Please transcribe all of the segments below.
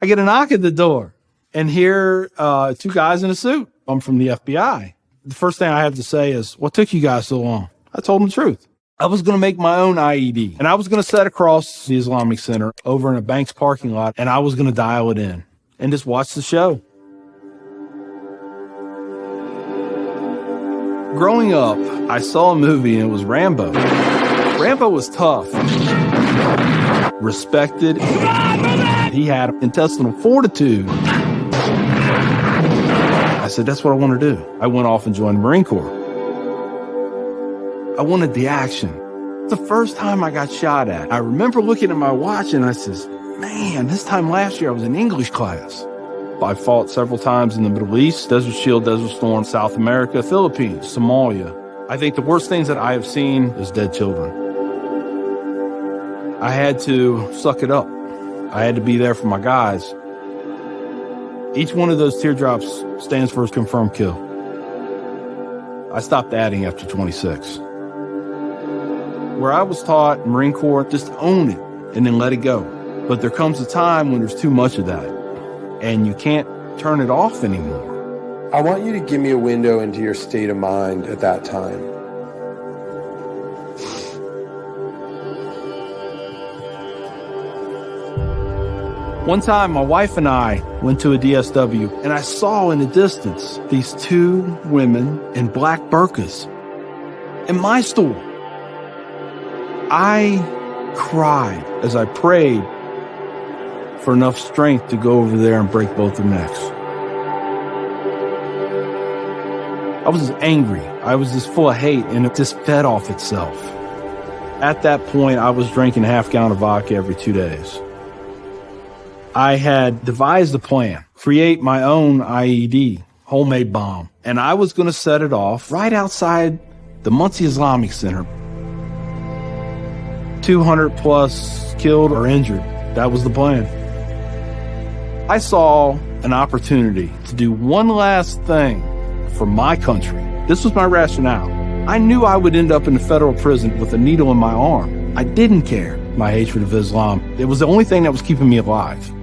I get a knock at the door and hear two guys in a suit. I'm from the FBI. The first thing I have to say is, what took you guys so long? I told them the truth. I was going to make my own IED, and I was going to set across the Islamic Center over in a bank's parking lot, and I was going to dial it in and just watch the show. Growing up, I saw a movie, and it was Rambo. Rambo was tough, respected. He had intestinal fortitude. I said, that's what I want to do. I went off and joined the Marine Corps. I wanted the action. The first time I got shot at, I remember looking at my watch and I says, man, this time last year I was in English class. I fought several times in the Middle East, Desert Shield, Desert Storm, South America, Philippines, Somalia. I think the worst things that I have seen is dead children. I had to suck it up. I had to be there for my guys. Each one of those teardrops stands for a confirmed kill. I stopped adding after 26. Where I was taught, Marine Corps, just own it and then let it go. But there comes a time when there's too much of that and you can't turn it off anymore. I want you to give me a window into your state of mind at that time. One time, my wife and I went to a DSW, and I saw in the distance these two women in black burqas in my store. I cried as I prayed for enough strength to go over there and break both their necks. I was just angry. I was just full of hate, and it just fed off itself. At that point, I was drinking a half gallon of vodka every 2 days. I had devised a plan, create my own IED, homemade bomb, and I was going to set it off right outside the Muncie Islamic Center. 200 plus killed or injured. That was the plan. I saw an opportunity to do one last thing for my country. This was my rationale. I knew I would end up in a federal prison with a needle in my arm. I didn't care my hatred of Islam. It was the only thing that was keeping me alive.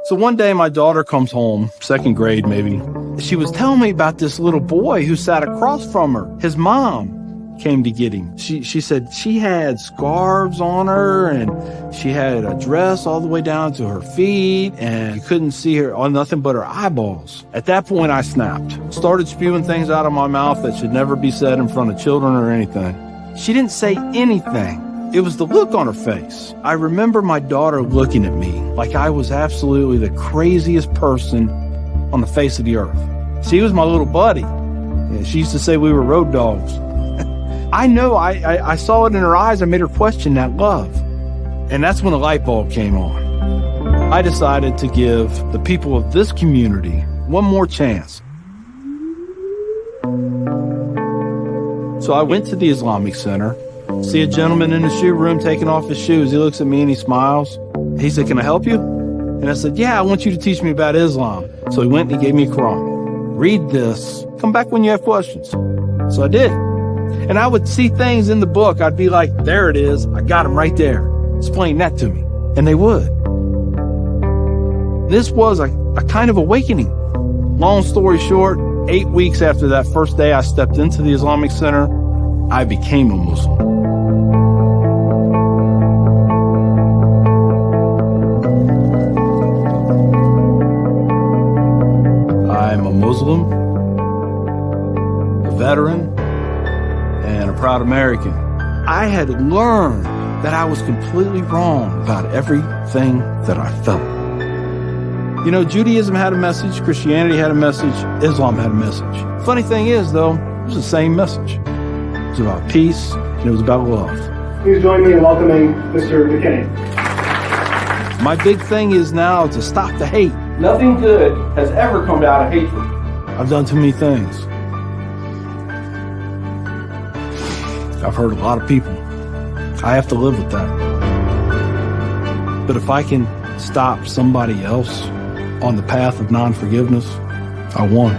So one day my daughter comes home, second grade maybe. She was telling me about this little boy who sat across from her. His mom came to get him. She said she had scarves on her and she had a dress all the way down to her feet and you couldn't see her on nothing but her eyeballs. At that point I snapped, started spewing things out of my mouth that should never be said in front of children or anything. She didn't say anything. It was the look on her face. I remember my daughter looking at me like I was absolutely the craziest person on the face of the earth. She was my little buddy. She used to say we were road dogs. I know I saw it in her eyes. I made her question that love. And that's when the light bulb came on. I decided to give the people of this community one more chance. So I went to the Islamic Center, see a gentleman in the shoe room taking off his shoes. He looks at me and he smiles. He said, "Can I help you?" And I said, "Yeah, I want you to teach me about Islam." So he went and he gave me a Quran. "Read this. Come back when you have questions." So I did. And I would see things in the book. I'd be like, there it is. I got them right there. Explain that to me. And they would. This was a kind of awakening. Long story short, 8 weeks after that first day I stepped into the Islamic Center, I became a Muslim. I'm a Muslim, a veteran, and a proud American. I had learned that I was completely wrong about everything that I felt. You know, Judaism had a message, Christianity had a message, Islam had a message. Funny thing is, though, it was the same message. It was about peace, and it was about love. Please join me in welcoming Mr. McKinney. My big thing is now to stop the hate. Nothing good has ever come out of hatred. I've done too many things. I've hurt a lot of people. I have to live with that. But if I can stop somebody else on the path of non-forgiveness, I won.